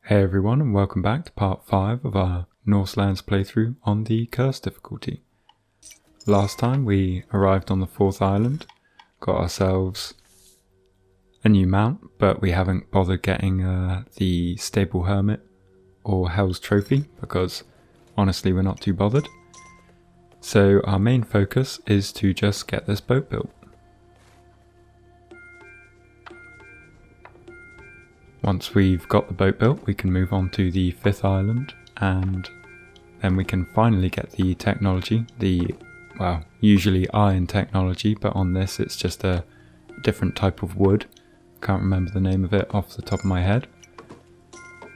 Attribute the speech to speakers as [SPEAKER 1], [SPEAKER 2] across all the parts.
[SPEAKER 1] Hey everyone, and welcome back to part 5 of our Norse Lands playthrough on the Curse difficulty. Last time we arrived on the 4th island, got ourselves a new mount, but we haven't bothered getting the Stable Hermit or Hell's Trophy because honestly we're not too bothered. So our main focus is to just get this boat built. Once we've got the boat built, we can move on to the 5th island, and then we can finally get the technology, well, usually iron technology, but on this it's just a different type of wood. Can't remember the name of it off the top of my head.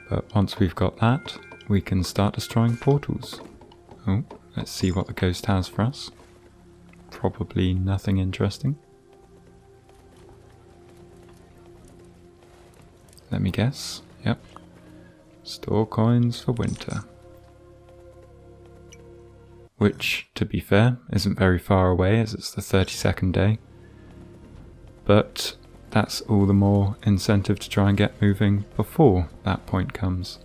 [SPEAKER 1] But once we've got that, we can start destroying portals. Oh, let's see what the ghost has for us. Probably nothing interesting. Let me guess. Yep. Store coins for winter. Which, to be fair, isn't very far away as it's the 32nd day. But that's all the more incentive to try and get moving before that point comes.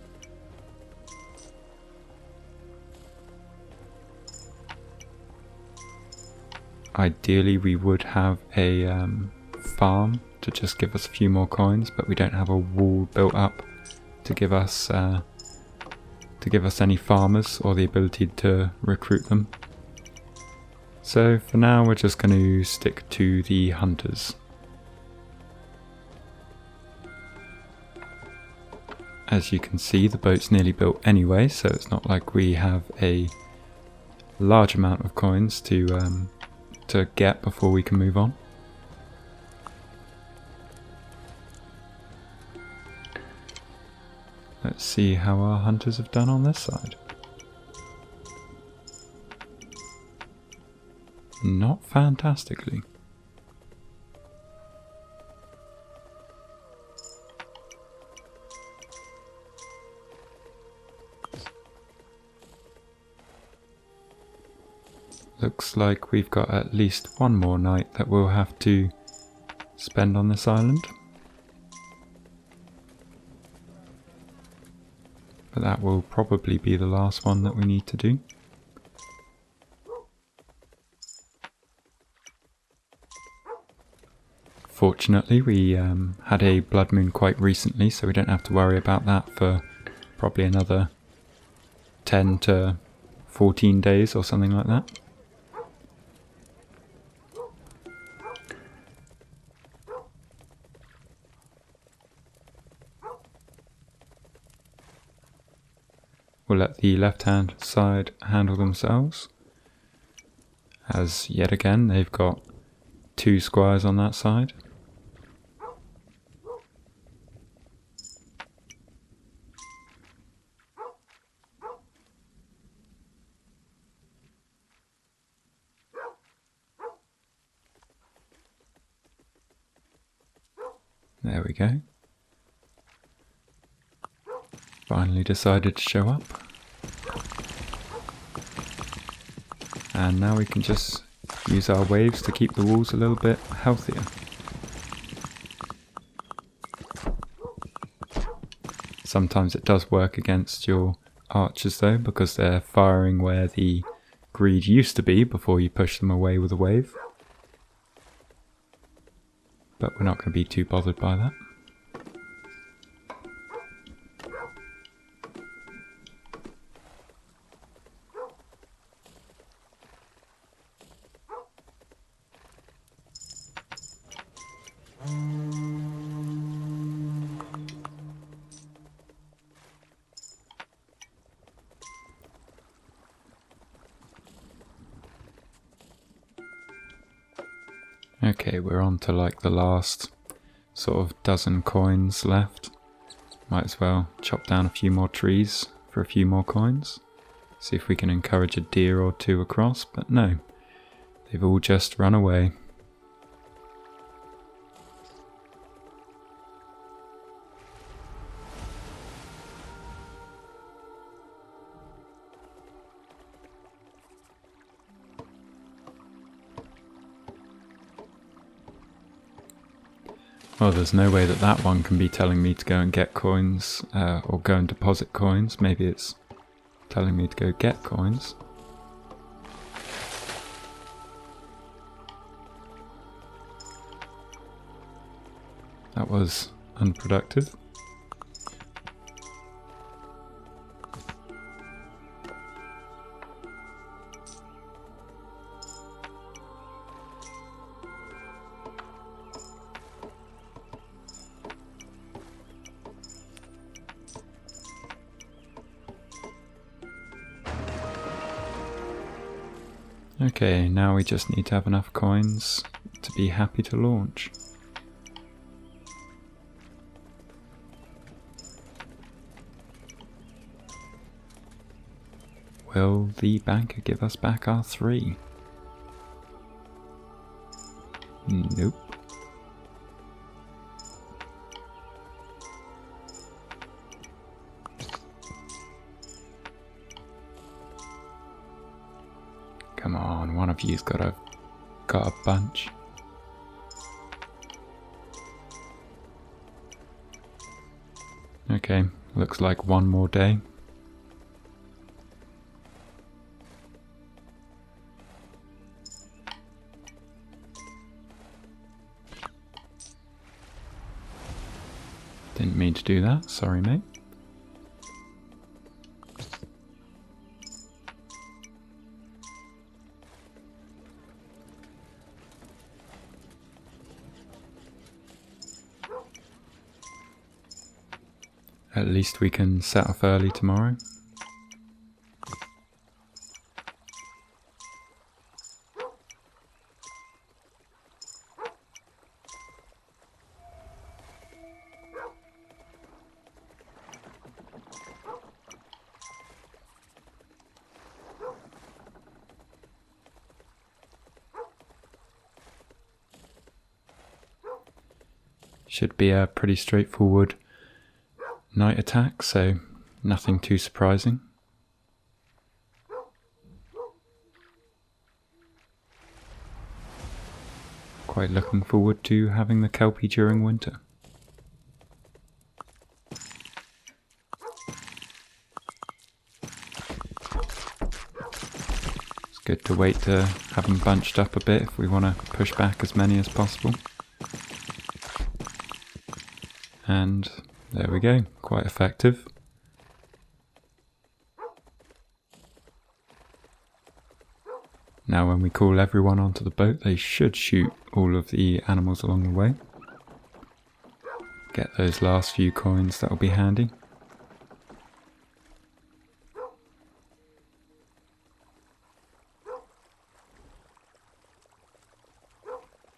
[SPEAKER 1] Ideally we would have a farm to just give us a few more coins, but we don't have a wall built up to give us any farmers or the ability to recruit them. So for now we're just going to stick to the hunters. As you can see, the boat's nearly built anyway, so it's not like we have a large amount of coins to get before we can move on. Let's see how our hunters have done on this side. Not fantastically. Looks like we've got at least one more night that we'll have to spend on this island. But that will probably be the last one that we need to do. Fortunately, we had a blood moon quite recently, so we don't have to worry about that for probably another 10 to 14 days or something like that. We'll let the left-hand side handle themselves, as yet again they've got 2 squires on that side. There we go. Finally decided to show up. And now we can just use our waves to keep the walls a little bit healthier. Sometimes it does work against your archers though, because they're firing where the greed used to be before you push them away with a wave. But we're not going to be too bothered by that. Okay, we're on to like the last sort of dozen coins left. Might as well chop down a few more trees for a few more coins. See if we can encourage a deer or 2 across, but no. They've all just run away. Well, there's no way that that one can be telling me to go and get coins, or go and deposit coins. Maybe it's telling me to go get coins. That was unproductive. Okay, now we just need to have enough coins to be happy to launch. Will the banker give us back our 3? Nope. Come on, one of you's got a bunch. Okay, looks like one more day. Didn't mean to do that, sorry mate. At least we can set off early tomorrow. Should be a pretty straightforward night attack, so nothing too surprising. Quite looking forward to having the Kelpie during winter. It's good to wait to have them bunched up a bit if we want to push back as many as possible. And there we go, quite effective. Now when we call everyone onto the boat, they should shoot all of the animals along the way. Get those last few coins, that'll be handy.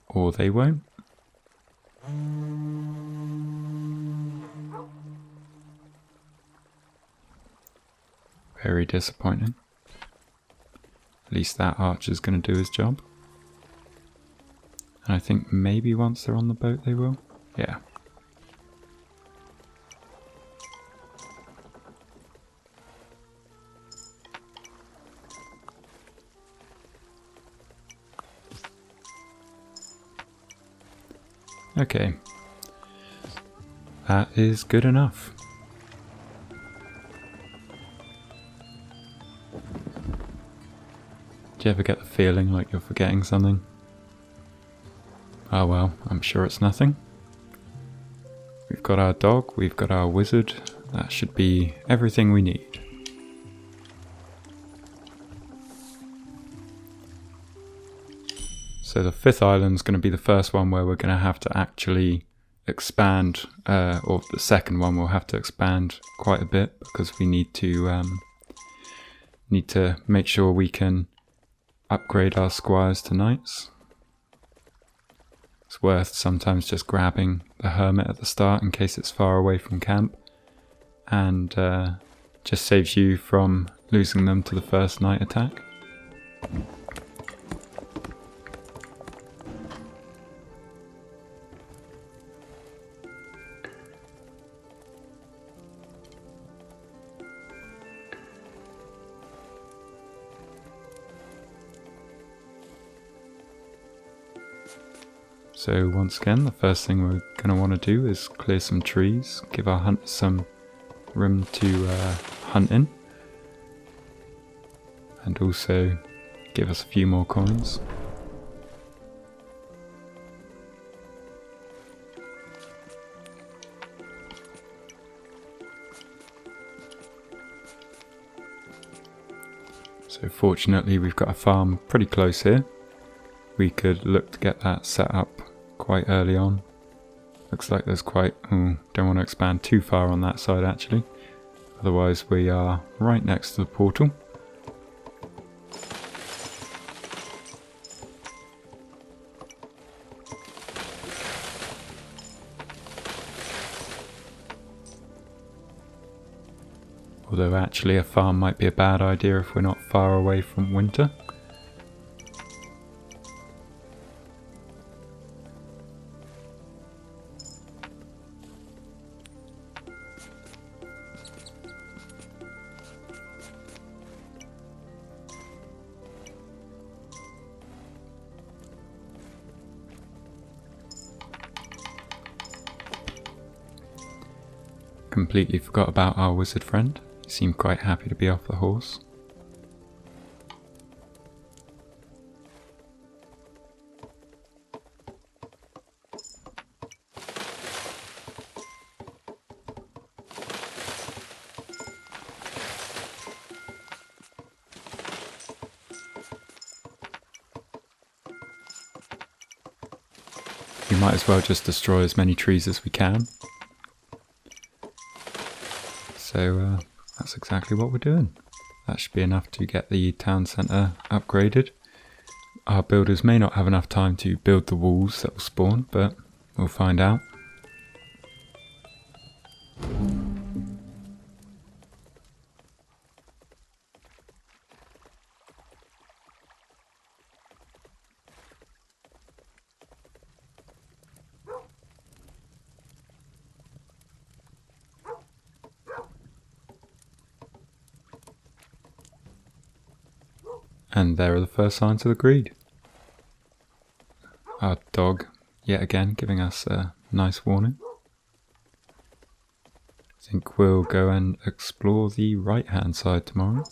[SPEAKER 1] Or they won't. Very disappointing. At least that archer's going to do his job. And I think maybe once they're on the boat they will. Yeah. Okay. That is good enough. Do you ever get the feeling like you're forgetting something? Oh well, I'm sure it's nothing. We've got our dog, we've got our wizard. That should be everything we need. So the 5th island's going to be the first one where we're going to have to actually expand, or the second one we'll have to expand quite a bit because we need to make sure we can upgrade our squires to knights. It's worth sometimes just grabbing the hermit at the start in case it's far away from camp, and just saves you from losing them to the first night attack. So once again, the first thing we're going to want to do is clear some trees, give our hunters some room to hunt in, and also give us a few more coins. So fortunately we've got a farm pretty close here. We could look to get that set up quite early on. Looks like there's quite... don't want to expand too far on that side actually. Otherwise we are right next to the portal. Although actually a farm might be a bad idea if we're not far away from winter. Completely forgot about our wizard friend. He seemed quite happy to be off the horse. We might as well just destroy as many trees as we can. So that's exactly what we're doing. That should be enough to get the town centre upgraded. Our builders may not have enough time to build the walls that will spawn, but we'll find out. And there are the first signs of the greed. Our dog, yet again, giving us a nice warning. I think we'll go and explore the right-hand side tomorrow.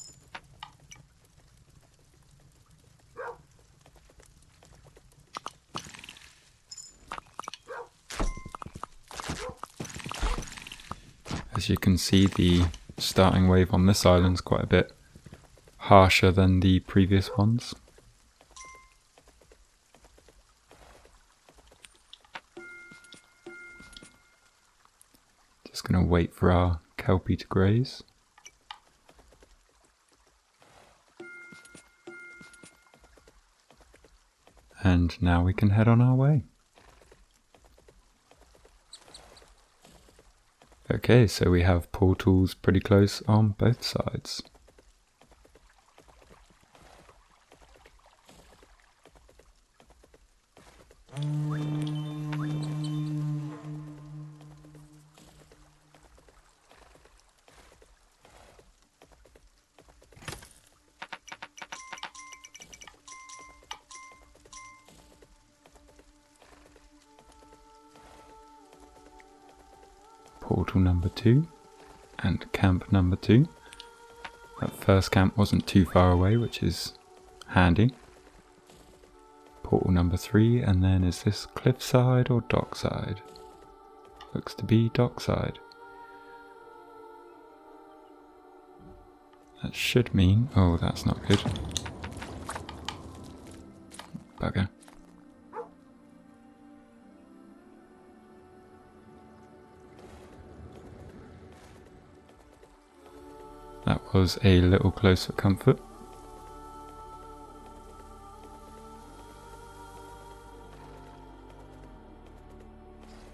[SPEAKER 1] As you can see, the starting wave on this island is quite a bit harsher than the previous ones. Just going to wait for our kelpie to graze. And now we can head on our way. Okay, so we have portals pretty close on both sides. Portal number 2 and camp number 2. That first camp wasn't too far away, which is handy. Portal number 3, and then is this cliffside or dockside? Looks to be dockside. That should mean... oh, that's not good. Bugger. That was a little close for comfort.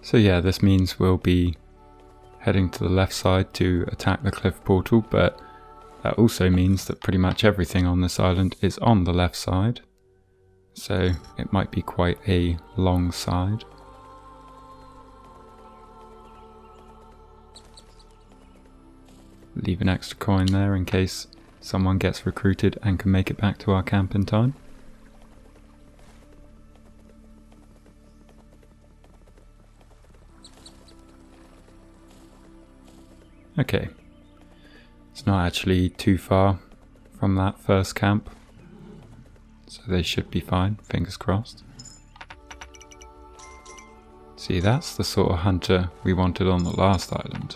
[SPEAKER 1] So yeah, this means we'll be heading to the left side to attack the cliff portal, but that also means that pretty much everything on this island is on the left side. So it might be quite a long side. Leave an extra coin there in case someone gets recruited and can make it back to our camp in time. Okay. It's not actually too far from that first camp, so they should be fine, fingers crossed. See, that's the sort of hunter we wanted on the last island.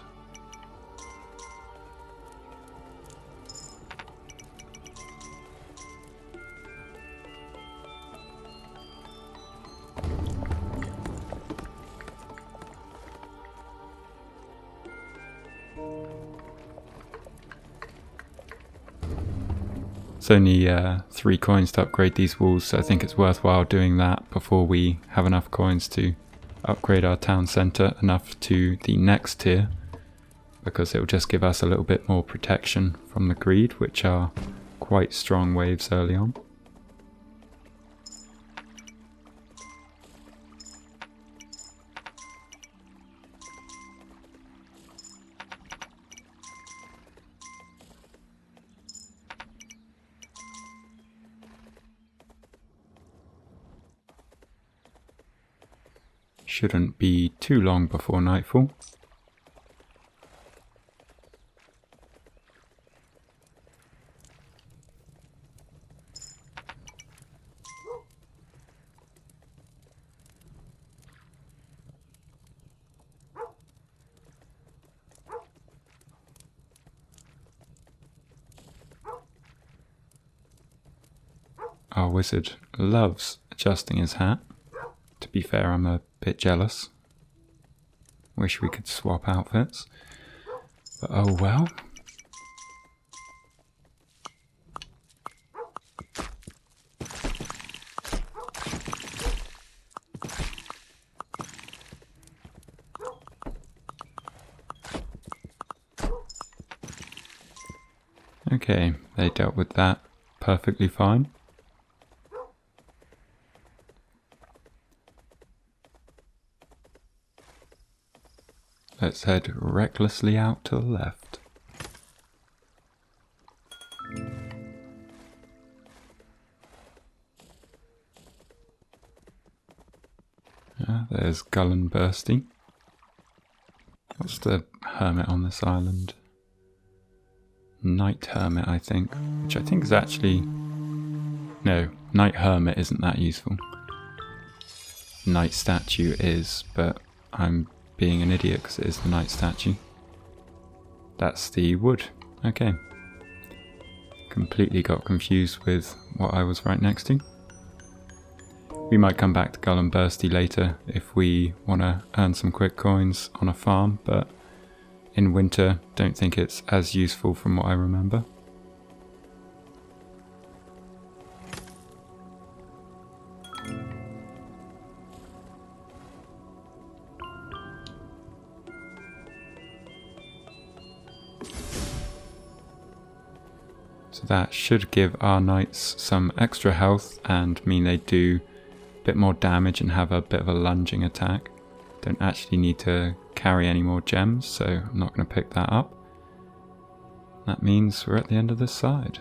[SPEAKER 1] It's only 3 coins to upgrade these walls, so I think it's worthwhile doing that before we have enough coins to upgrade our town centre enough to the next tier, because it will just give us a little bit more protection from the greed, which are quite strong waves early on. Shouldn't be too long before nightfall. Our wizard loves adjusting his hat. To be fair, I'm a bit jealous. Wish we could swap outfits. But oh well. Okay, they dealt with that perfectly fine. Let's head recklessly out to the left. There's Gullenbursty. What's the hermit on this island? Night Hermit, I think. Which I think is actually... No, Night Hermit isn't that useful. Night Statue is, but I'm being an idiot because it is the Night Statue. That's the wood. Okay. Completely got confused with what I was right next to. We might come back to Gullenbursty later if we want to earn some quick coins on a farm, but in winter don't think it's as useful from what I remember. So that should give our knights some extra health and mean they do a bit more damage and have a bit of a lunging attack. Don't actually need to carry any more gems, so I'm not going to pick that up. That means we're at the end of this side.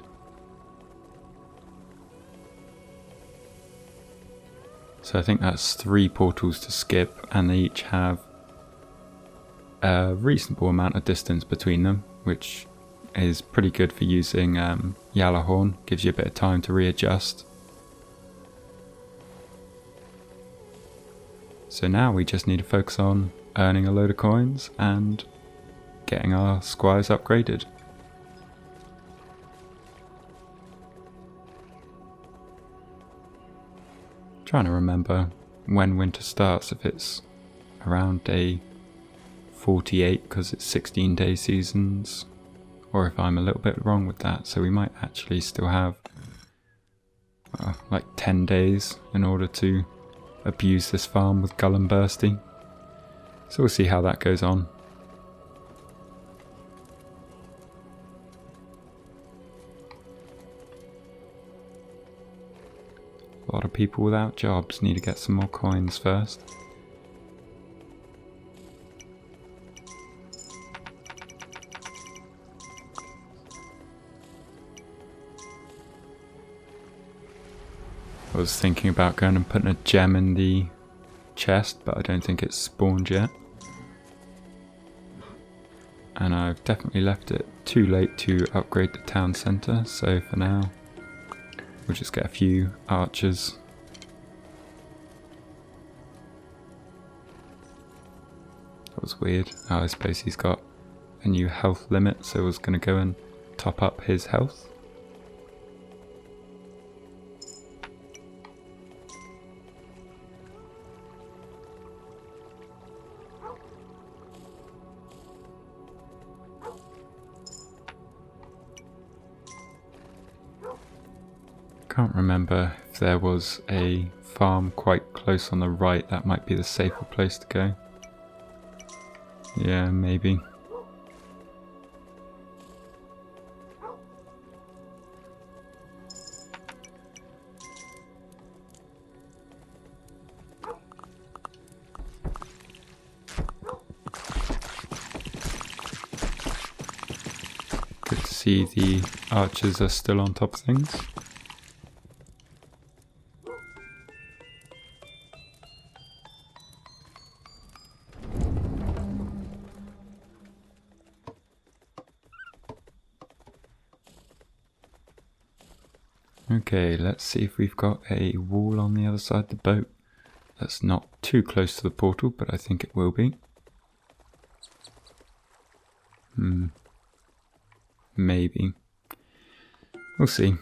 [SPEAKER 1] So I think that's 3 portals to skip, and they each have a reasonable amount of distance between them, which is pretty good for using Yalahorn. Gives you a bit of time to readjust. So now we just need to focus on earning a load of coins and getting our squires upgraded. Trying to remember when winter starts, if it's around day 48 because it's 16-day seasons, or if I'm a little bit wrong with that. So we might actually still have like 10 days in order to abuse this farm with Gullenbursty. So we'll see how that goes on. A lot of people without jobs. Need to get some more coins first. I was thinking about going and putting a gem in the chest, but I don't think it's spawned yet. And I've definitely left it too late to upgrade the town centre, so for now we'll just get a few archers. That was weird. Oh, I suppose he's got a new health limit, so I was going to go and top up his health. Can't remember if there was a farm quite close on the right. That might be the safer place to go. Yeah, maybe. Good to see the archers are still on top of things. Okay, let's see if we've got a wall on the other side of the boat. That's not too close to the portal, but I think it will be. Maybe. We'll see.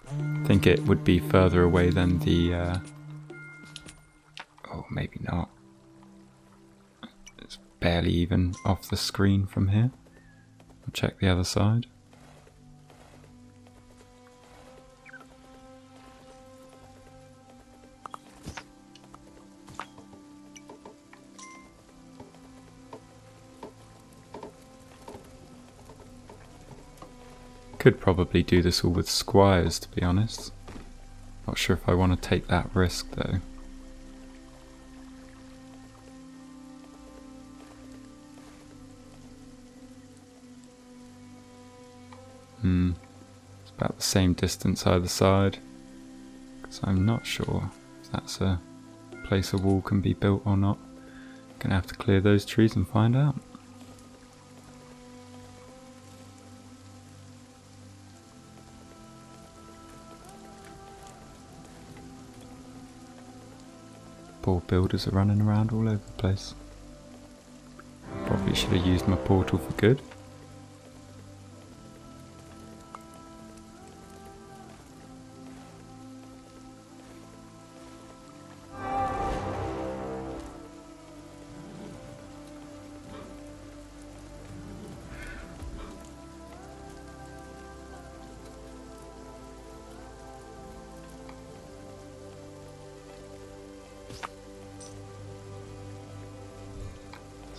[SPEAKER 1] I think it would be further away than the... Oh, maybe not. It's barely even off the screen from here. I'll check the other side. Could probably do this all with squires, to be honest. Not sure if I want to take that risk though. It's about the same distance either side. Because I'm not sure if that's a place a wall can be built or not. Gonna have to clear those trees and find out. Poor builders are running around all over the place. Probably should have used my portal for good.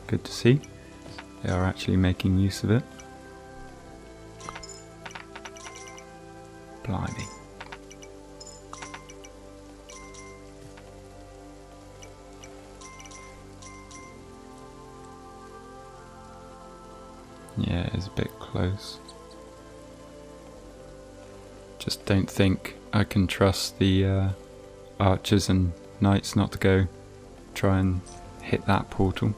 [SPEAKER 1] Good to see. They are actually making use of it. Blimey. Yeah, it's a bit close. Just don't think I can trust the archers and knights not to go try and hit that portal.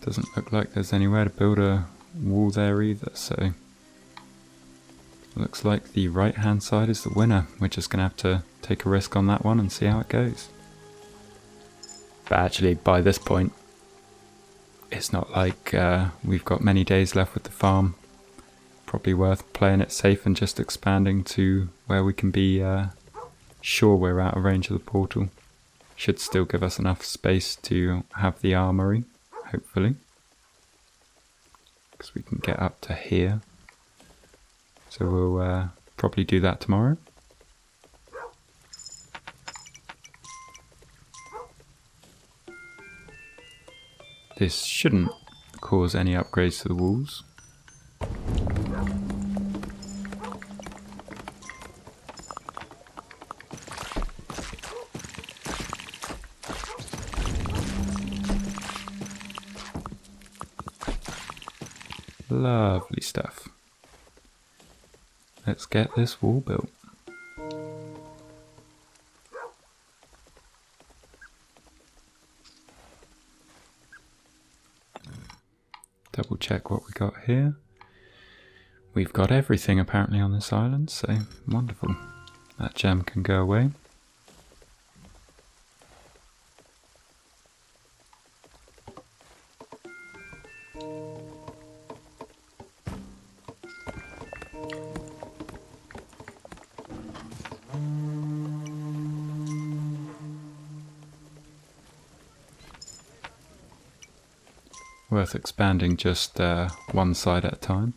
[SPEAKER 1] Doesn't look like there's anywhere to build a wall there either, so looks like the right hand side is the winner. We're just gonna have to take a risk on that one and see how it goes. But actually by this point it's not like we've got many days left with the farm. Probably worth playing it safe and just expanding to where we can be sure we're out of range of the portal. Should still give us enough space to have the armory, hopefully. Because we can get up to here. So we'll probably do that tomorrow. This shouldn't cause any upgrades to the walls. Lovely stuff. Let's get this wall built. Double check what we got here. We've got everything apparently on this island, so wonderful. That gem can go away. Worth expanding just one side at a time.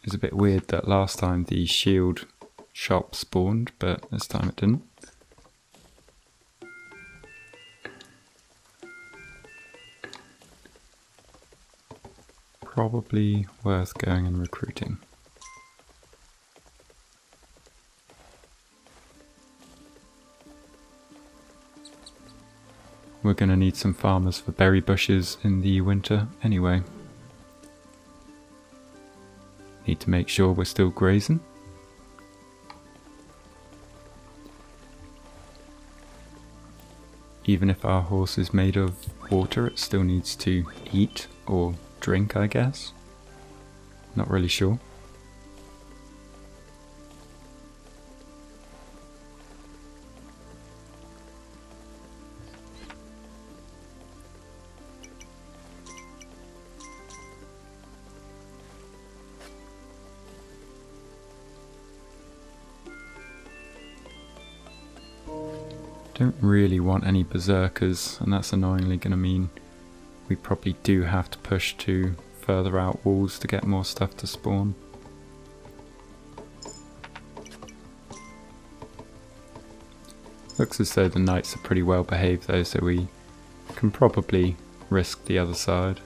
[SPEAKER 1] It's a bit weird that last time the shield shop spawned, but this time it didn't. Probably worth going and recruiting. We're going to need some farmers for berry bushes in the winter anyway. Need to make sure we're still grazing. Even if our horse is made of water, it still needs to eat or drink, I guess. Not really sure. Don't really want any berserkers, and that's annoyingly going to mean we probably do have to push to further out walls to get more stuff to spawn. Looks as though the knights are pretty well behaved though, so we can probably risk the other side.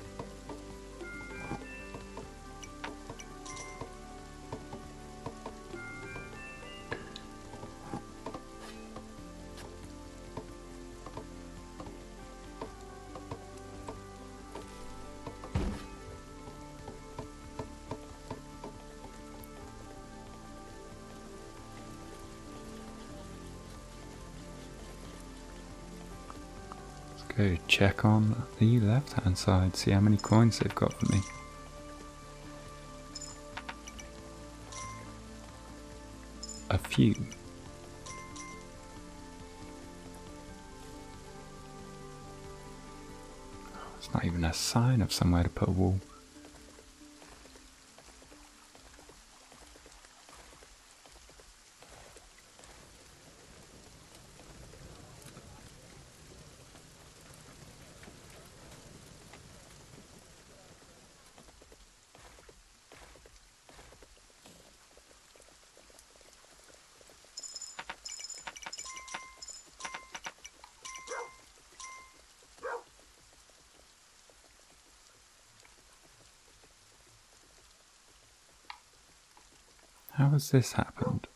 [SPEAKER 1] Go check on the left hand side, see how many coins they've got for me. A few. There's not even a sign of somewhere to put a wall. How has this happened?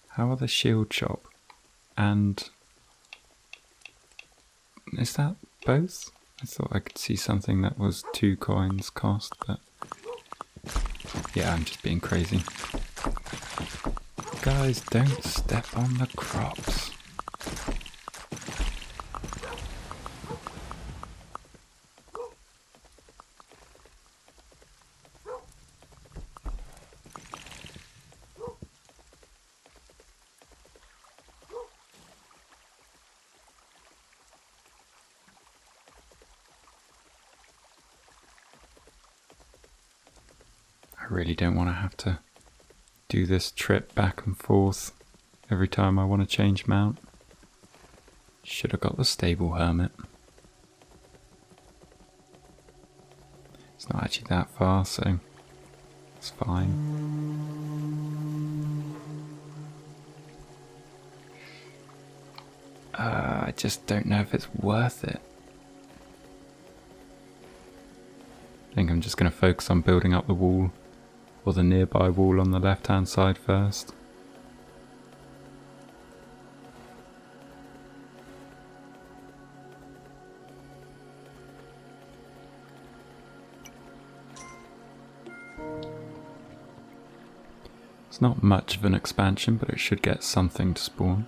[SPEAKER 1] How are the shield shop and... is that both? I thought I could see something that was 2 coins cost, but... yeah, I'm just being crazy. Guys, don't step on the crops. I really don't want to have to do this trip back and forth every time I want to change mount. Should have got the stable hermit. It's not actually that far, so it's fine. I just don't know if it's worth it. I think I'm just going to focus on building up the wall, or the nearby wall on the left hand side first. It's not much of an expansion, but it should get something to spawn.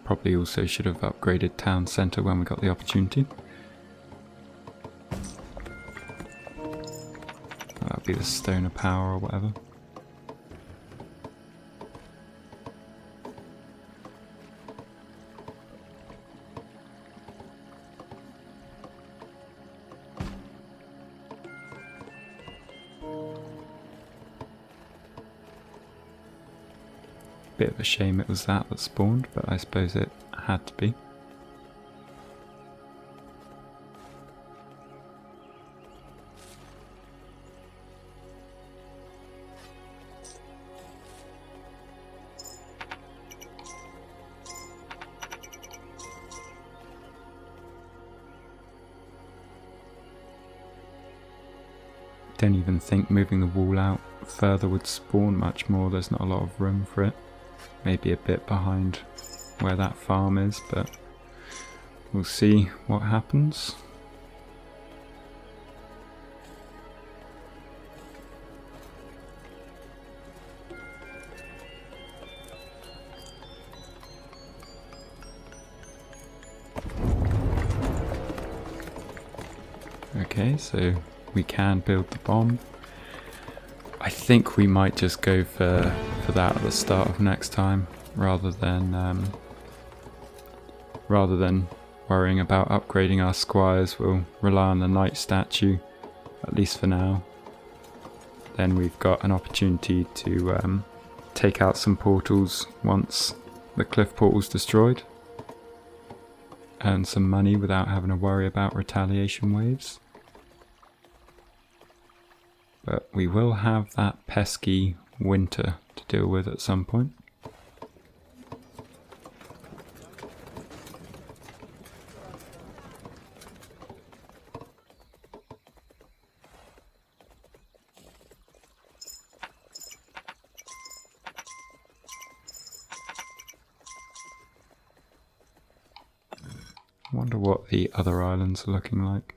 [SPEAKER 1] Probably also should have upgraded town centre when we got the opportunity. That would be the Stone of Power or whatever. Bit of a shame it was that spawned, but I suppose it had to be. Don't even think moving the wall out further would spawn much more. There's not a lot of room for it. Maybe a bit behind where that farm is, but we'll see what happens. Okay, so we can build the bomb. I think we might just go for that at the start of next time, rather than worrying about upgrading our squires. We'll rely on the knight statue, at least for now. Then we've got an opportunity to take out some portals once the cliff portal's destroyed. Earn some money without having to worry about retaliation waves. But we will have that pesky winter to deal with at some point. I wonder what the other islands are looking like.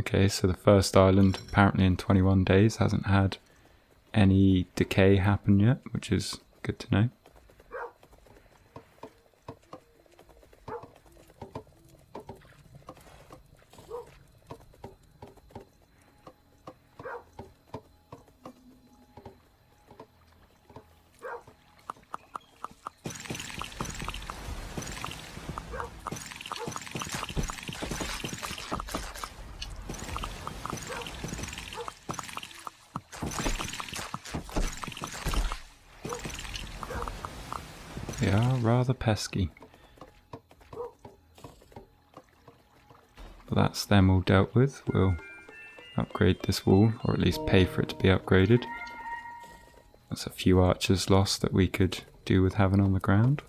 [SPEAKER 1] Okay, so the first island apparently in 21 days hasn't had any decay happen yet, which is good to know. They are rather pesky. But that's them all dealt with. We'll upgrade this wall, or at least pay for it to be upgraded. That's a few archers lost that we could do with having on the ground.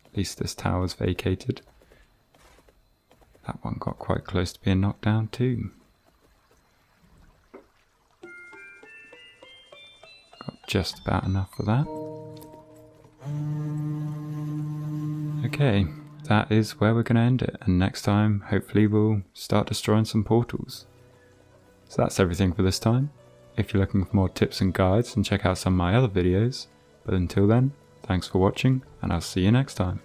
[SPEAKER 1] At least this tower's vacated. That one got quite close to being knocked down too. Got just about enough for that. Okay, that is where we're going to end it, and next time hopefully we'll start destroying some portals. So that's everything for this time. If you're looking for more tips and guides, then check out some of my other videos. But until then, thanks for watching, and I'll see you next time.